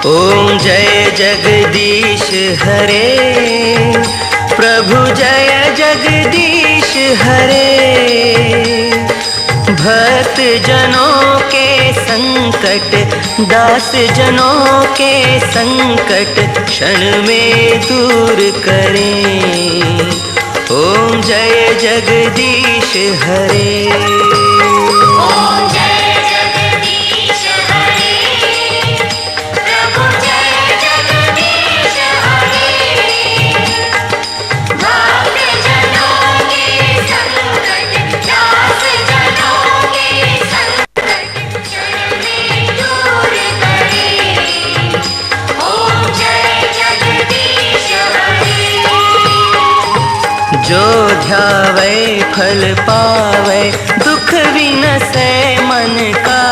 ओम जय जगदीश हरे, प्रभु जय जगदीश हरे। भक्त जनों के संकट, दास जनों के संकट क्षण में दूर करें। ओम जय जगदीश हरे। जो ध्यावे फल पावे, दुख विनसे मन का।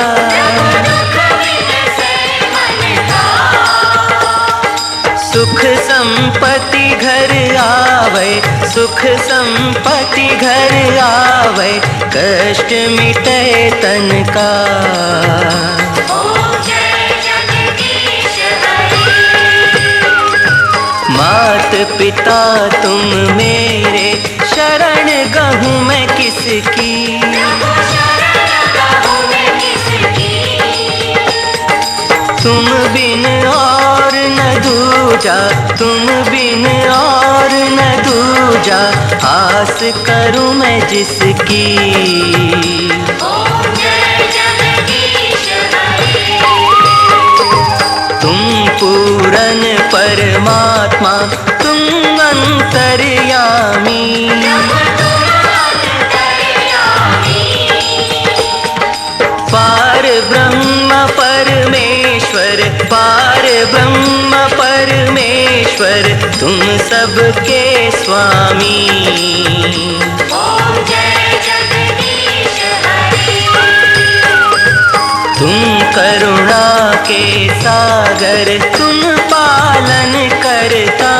सुख संपत्ति घर आवे, सुख संपत्ति घर आवे, कष्ट मिटे तन का। मात पिता तुम मेरे, शरण गहूँ मैं किसकी। तुम बिन और न दूजा, तुम बिन और न दूजा, आस करूँ मैं जिसकी। तुम पूरन परमात्मा, तुम अंतर्यामी। पार ब्रह्म परमेश्वर, पार ब्रह्म परमेश्वर, तुम सबके स्वामी। तुम करुणा के सागर, तुम पालन करता।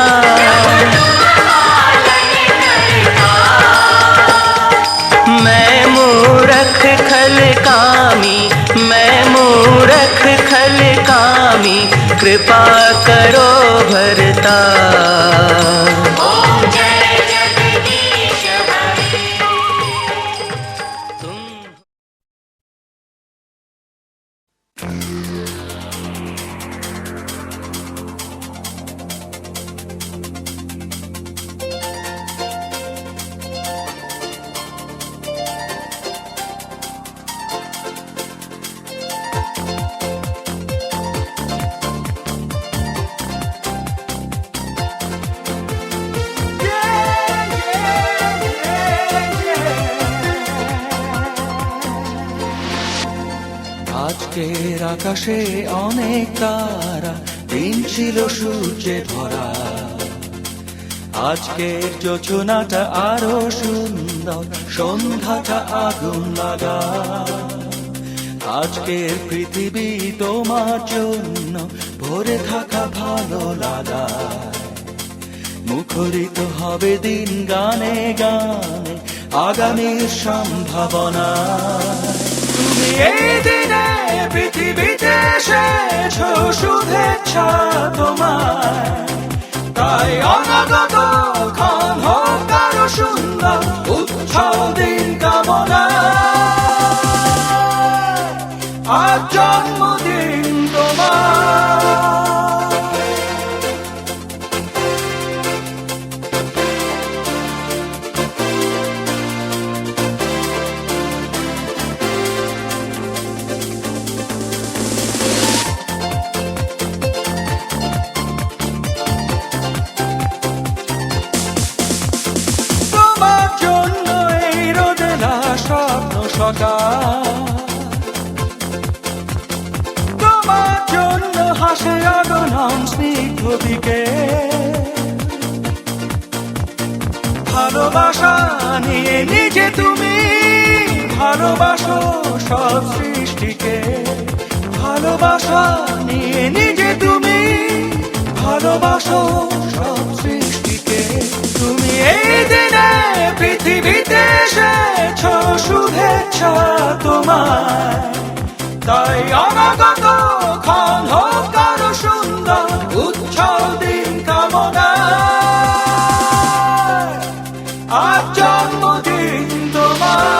करो भरता। ओम जय जगदीश हरे। আজকের আকাশে অনেক তারা, দিন ছিল সূর্যে ভরা। আজকের যোজনাটা আরো সুন্দর, সন্ধ্যাটা আগুন লাগা। আজকের পৃথিবী তোমার জন্য ভরে থাকা ভালো লাগা। মুখরিত হবে দিন গানে গানে, আগামীর সম্ভাবনা। তুমি এই দিনে পৃথিবীতে এসেছো, শুভেচ্ছা তোমার। তাই অনাগত ক্ষণ হোক আরো সুন্দর, উৎসব দিন কামনা। আজ জন্মদিন তোমার। তোমার জন্য হাসে অগণন স্নিগ্ধ দিকে। ভালোবাসা নিয়ে নিজে তুমি ভালোবাসো সব সৃষ্টিকে। ভালোবাসা নিয়ে নিজে তুমি ভালোবাসো সব সৃষ্টিকে। তুমি এই দিনে পৃথিবীতে এসেছো, শুভেচ্ছা তোমার। তাই অনাগত ক্ষণ হোক আরো সুন্দর, উৎসব দিন কামনা। আজ জন্মদিন তোমার।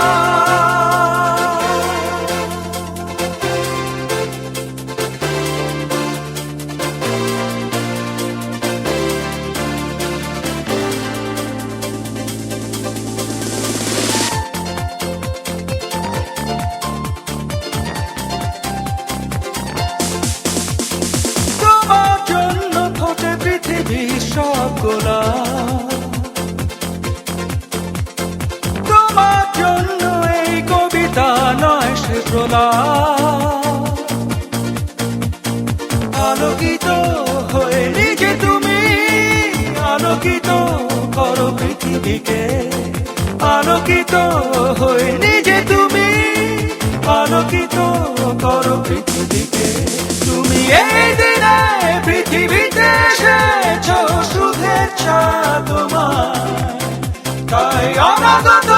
তোমার জন্য এই কবিতা নয় সে প্রলাপ। আলোকিত হয়ে নিজে তুমি আলোকিত করো পৃথিবীকে। আলোকিত হয়ে নিজে তুমি আলোকিত করো পৃথিবীকে। তুমি এই দিনে পৃথিবীতে এসেছো, শুভেচ্ছা তোমার। তাই অনাগত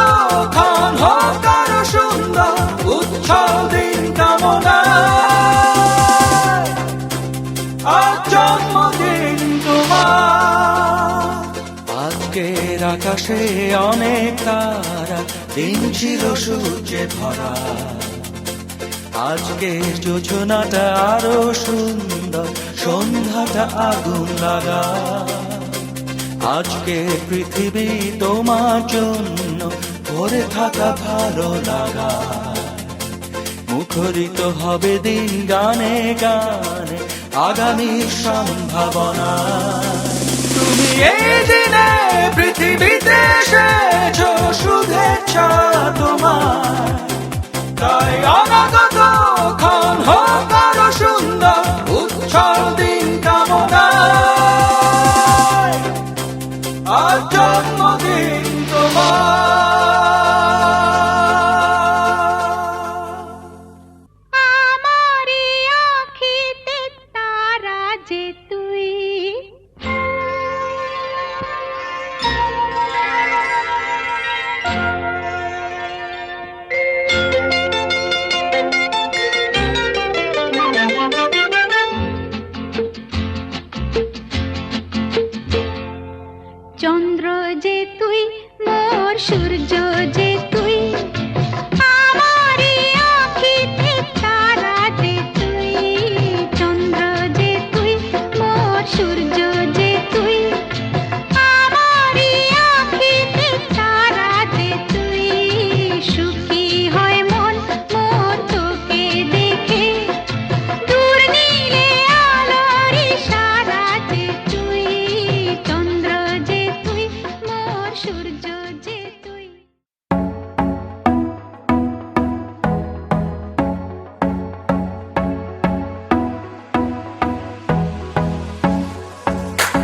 ক্ষণ হোক আরো সুন্দর, উৎসব দিন কামনা। আজ জন্মদিন তোমার। আজকের আকাশে অনেক তারা, দিন ছিল সূর্যে ভরা। আজকের যোজনাটা আরো সুন্দর, সন্ধ্যাটা আগুন লাগা। আজকে পৃথিবী তোমার জন্য ভরে থাকা ভালো লাগা। মুখরিত হবে দিন গানে গানে, আগামীর সম্ভাবনা। তুমি এই দিনে পৃথিবীতে এসেছো, শুভেচ্ছা তোমার। তাই অনাগত ক্ষণ হোক আরো সুন্দর, উৎসব দিন কামনা। আজ জন্মদিন তোমার। আমারি আঁখিতে তারা যে তুই,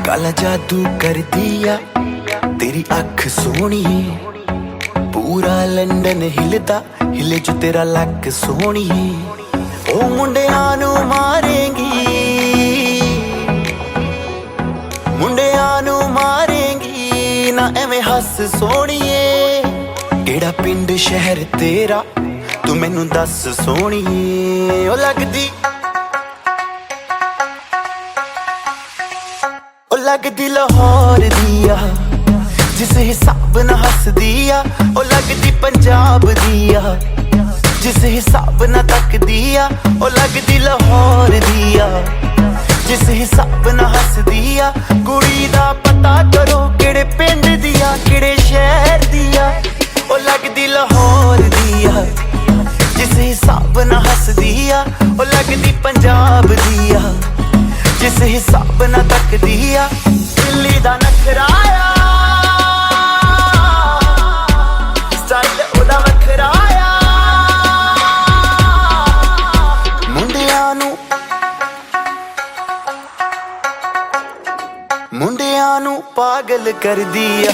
काला जादू कर दिया तेरी अख सोहणीए पूरा लंडन हिलदा हिले जो तेरा लक सोहणीए ओ मुंडियां नू मारेंगी मुंडियां नू मारेंगी ना एवें हस सोहणीए केड़ा पिंड शहर तेरा तू मैनू दस सोहणीए ओ लगदी लगदी लाहौर दिया जिस हिसाब ना हस दिया ओ लगदी पंजाब दिया जिस हिसाब ना तक दिया ओ लगदी लाहौर दिया जिस हिसाब ना हस दिया कुड़ी दा पता करो केड़े पिंड दिया केड़े शहर दिया ओ लगदी लाहौर दिया जिस हिसाब ना हस दिया ओ लगदी पंजाब दिया जिस हिसाब ना तक दिया दिल्ली दा नखराया स्टाइल ओदा वखराया मुंडियां नू पागल कर दिया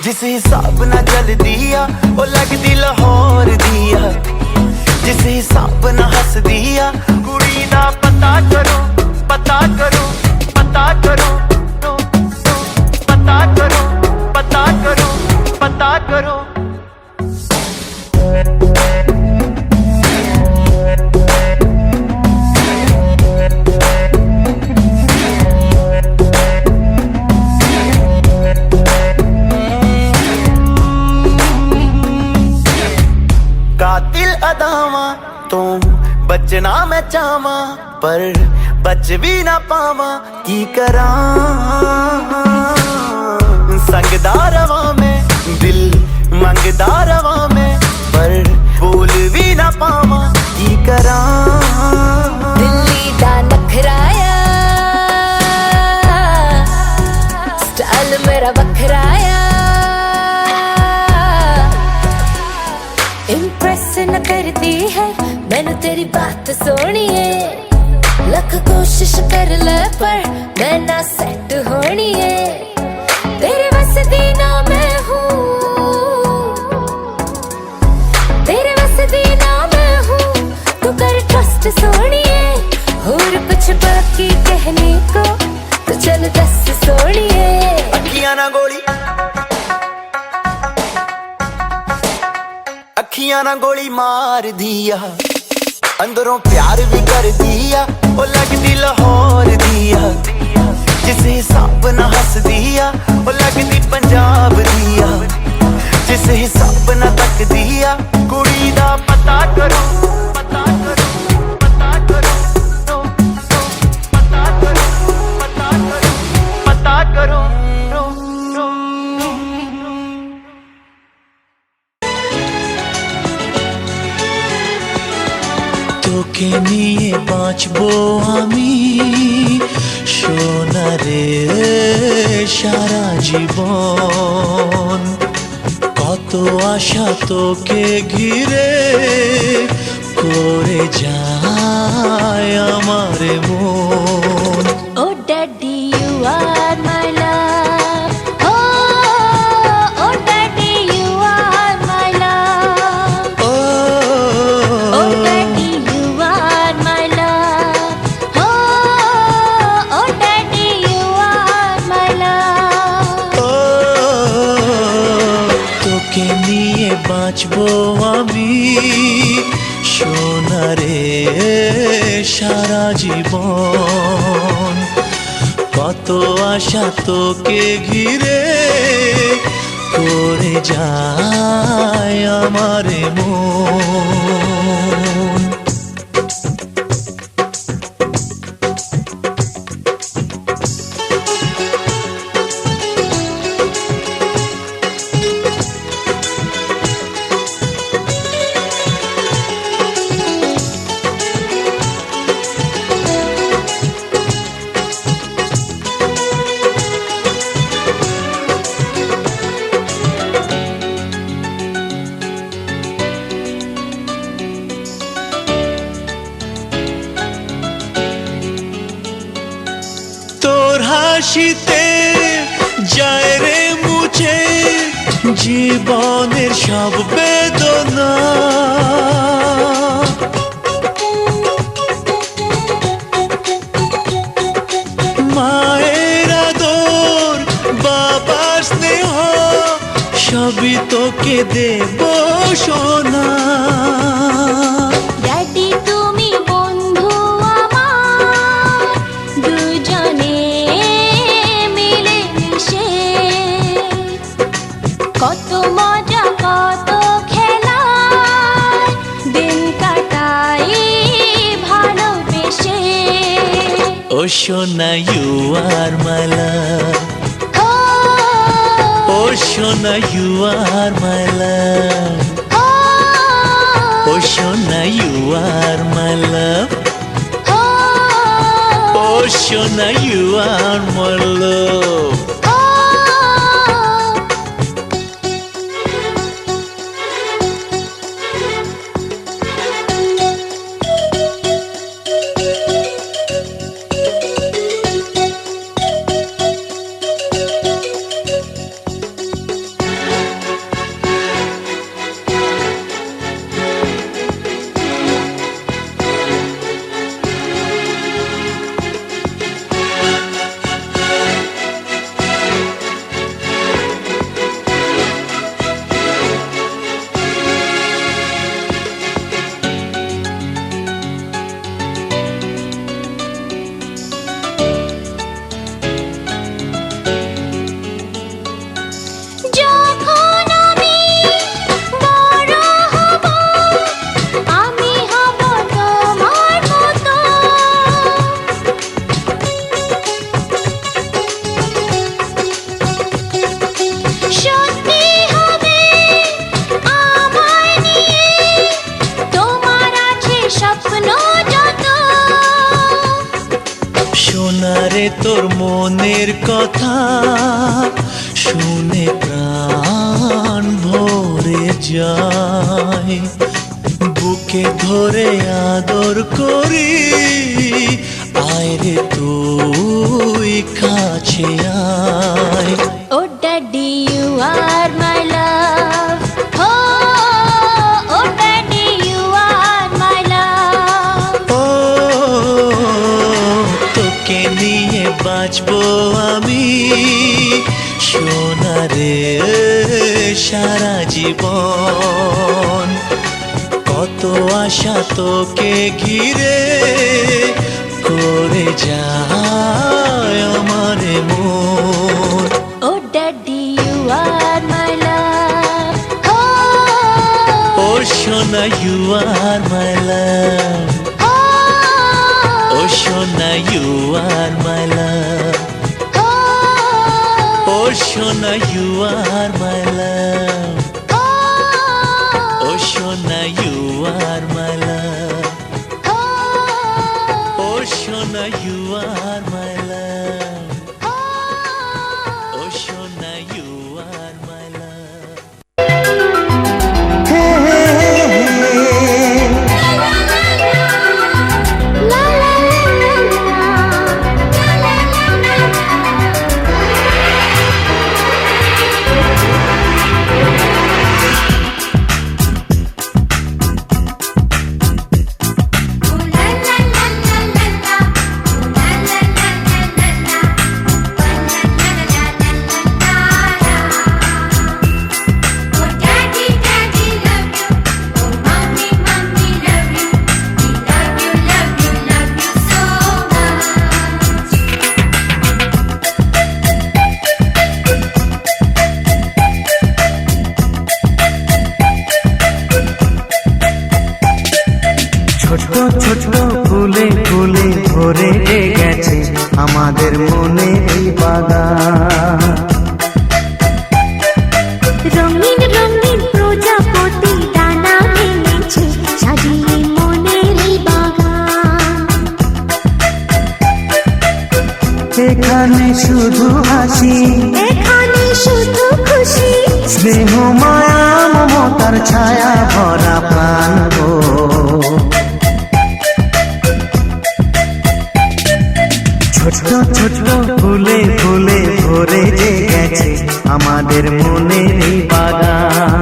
जिस हिसाब ना चल दिया ओ लगदी लाहौर दिया जिस हिसाब ना हस दिया कुड़ी दा पता करो पता करो पता करो पता करो पता करो पता करो कातिल अदावां तो बचना मैं चाहवां पर बच भी ना पावा की करा संगदा रवा में दिल मंगदा रवा में पर बोल भी ना पावा की करा दिल्ली दा नखराया स्टाइल मेरा बखराया इम्प्रेस न करती है मैनू तेरी बात सोहनी है लख कोशिश कर ले पर मैं ना सेट होनी है तेरे बस दी ना मैं हूँ तेरे बस दी ना मैं हूँ तू कर ट्रस्ट सोनिए और कुछ बाकी कहने को तो चल दस सोनिए अखियां ना गोली मार दिया अंदरों प्यार भी कर दिया ओ लगदी लाहौर दिया जिस हिसाब ना हस दिया ओ लगदी पंजाब दिया जिस हिसाब ना तक दिया कुड़ी दा पता करो पता करो पता करो पता करो पता करो पता करो তোকে নিয়ে বাঁচবো আমি সোনারে সারা জীবন কত আশা তোকে ঘিরে করে যায় আমার মন oh daddy you are my love oh daddy you are my love oh daddy you are my love oh daddy you are my love তোকে নিয়ে বাঁচবো আমি সোনারে সারা জীবন কত আশা তোকে ঘিরে করে যায় আমার মন হাসিতে যায় রে মুছে জীবনের সব বেদনা। মায়ের আদর বাবার স্নেহ সবই তোকে দেব সোনা। ড্যাডি তুমি বন্ধু আমার, দুজনে মিলে মিশে কত মজা কত খেলা দিন কাটাই ভালোবেসে। ও সোনা ইউ আর মাই লাভ, ও সোনা ইউ আর মাই লাভ, ও সোনা ইউ আর মাই লাভ, ও সোনা ইউ আর মাই লাভ। যখন আমি বড় হব আমি হব তোমার মতো। সত্যি হবে আমায় নিয়ে তোমার আছে স্বপ্ন যত। সোনারে তোর মনের কথা শুনে প্রাণ ভরে যায়, বুকে ধরে আদর করি আয় রে তুই কাছে আয়। Oh daddy you are my love, oh daddy you are my love. ও তোকে নিয়ে বাঁচবো আমি সোনারে সারা জীবন। কত আশা তোকে ঘিরে করে যায় আমার মন। Oh daddy you are my love, ও সোনা ইউ আর মাই লাভ, ও সোনা ইউ আর মাই লাভ, ও সোনা ইউ আর মাই লাভ, ও সোনা ইউ আর মাই লাভ, ও সোনা ইউ আর মাই লাভ, ও সোনা you are my love. la la la la ছোট ছোট ফুলে ফুলে ভরে গেছে আমাদের মনে এই বাগান। রঙিন রঙিন প্রজাপতি ডানা মেলেছে সাজিয়ে মনের এই বাগান। এখানে শুধু হাসি, এখানে শুধু খুশি, স্নেহ মায়া মমতার ছায়া ভরা প্রাণ গো। ছোট ছোট্ট ফুলে ফুলে ভরে যে গেছে আমাদের মনের এই বাগান।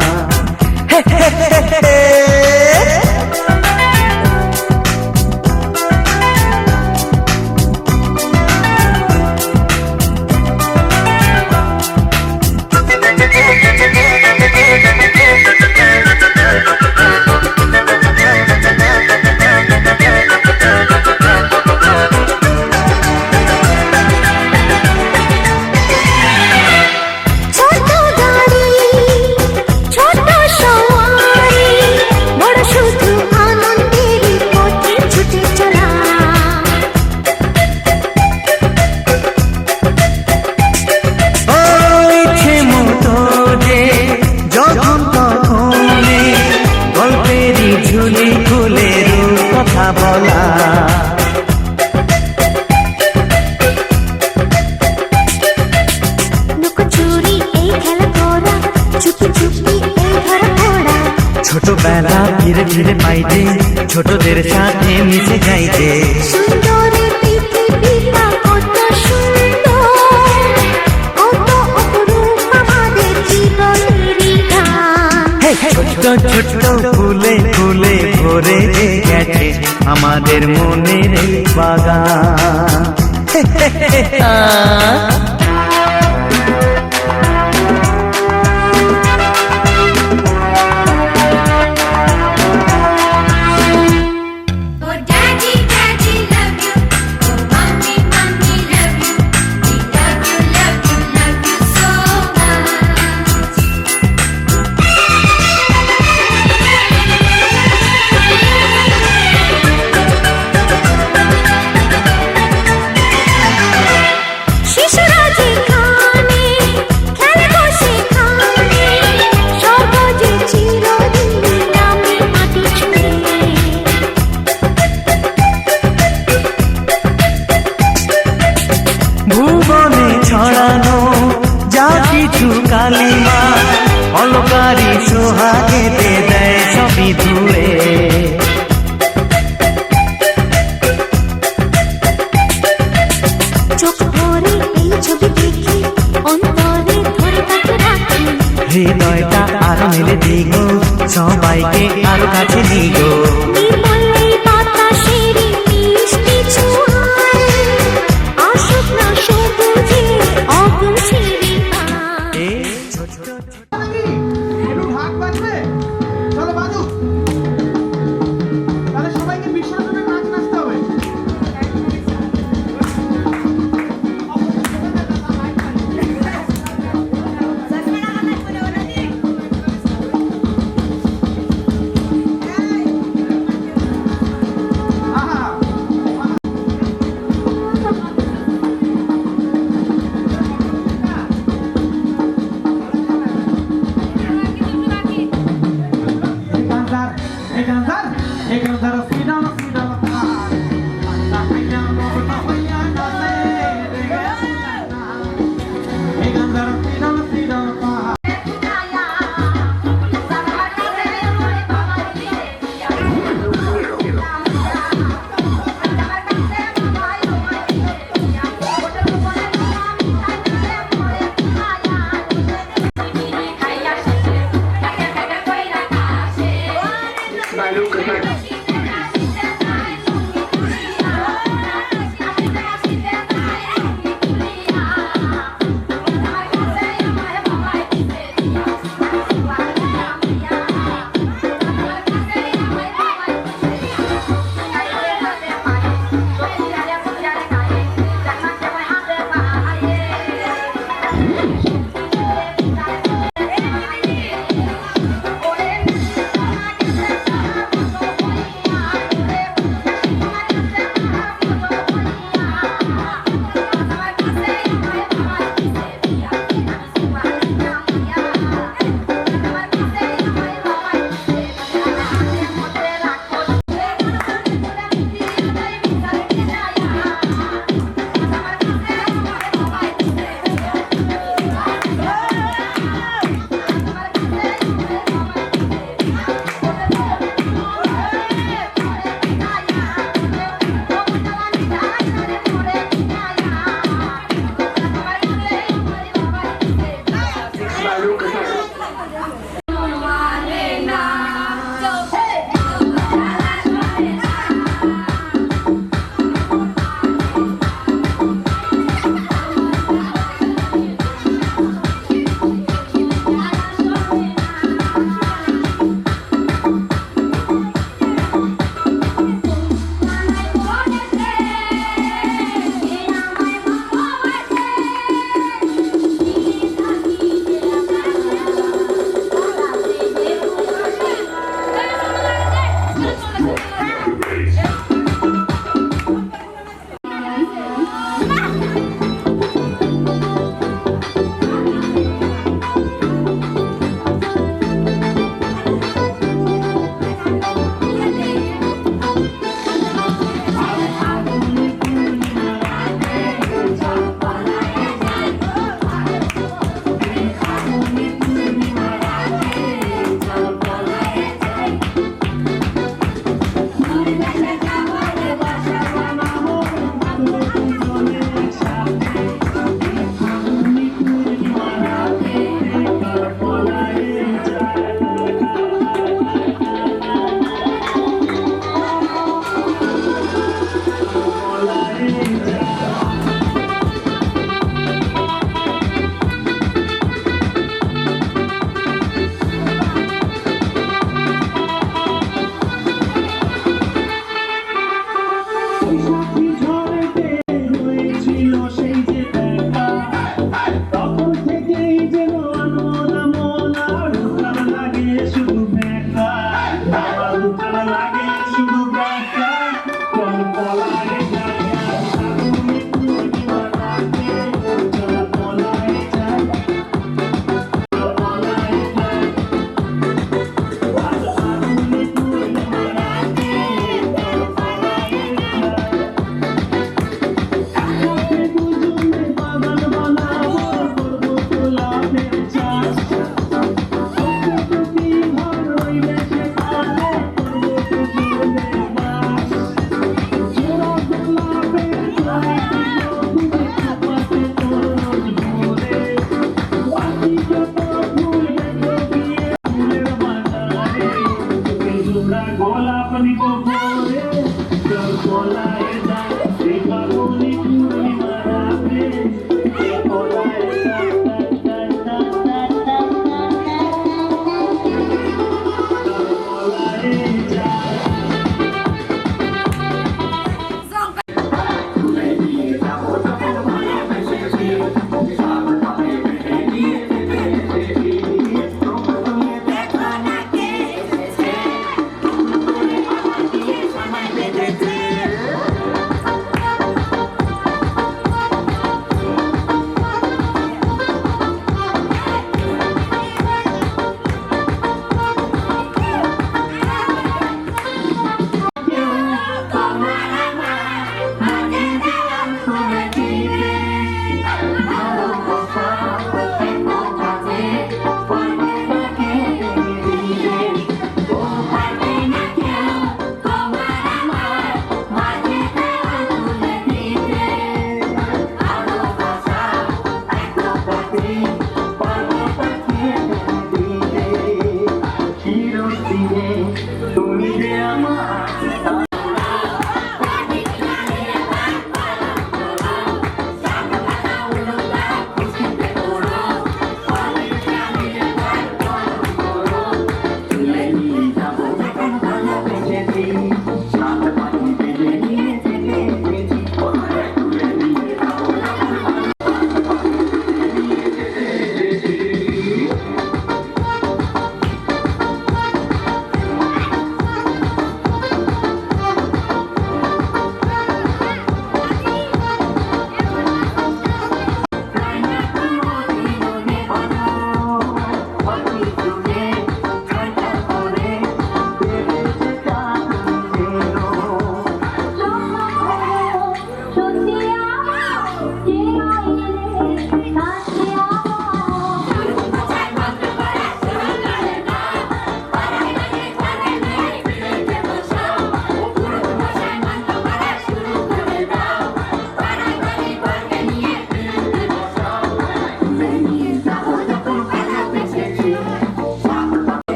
ঝুলি খুলে কথা বলা লুকোচুরি এই খেলা করা, চুপি চুপি এই ধরা পড়া, ছোটবেলা ধীরে ধীরে পাইতে ছোটদের সাথে মিশে যাইতে। সুন্দরী পৃথিবীটা কত সুন্দর, কত অপরূপ আমাদের জীবনেরই গান। ছোট্ট ছোট্ট ফুলে ফুলে ভরে যে গেছে আমাদের মনের এই বাগান। Oh daddy, daddy love you. Oh mommy, mommy love you. We love you, love you, love you so much. শিশুরা যেখানে খেলবো সেখানে, সহজে চিরদিন নামে মাটি ছুঁয়ে। ভুবনে ছড়ানো যা কিছু কালিমা অলকারি সোহাগেতে দেয় সবই ধুয়ে। চোখ ভরে এই ছবি দেখি, অন্তরে ধরে তাকে রাখি। হৃদয়টা আরো মেলে দিগো, সবাইকে আরো কাছে দিগো।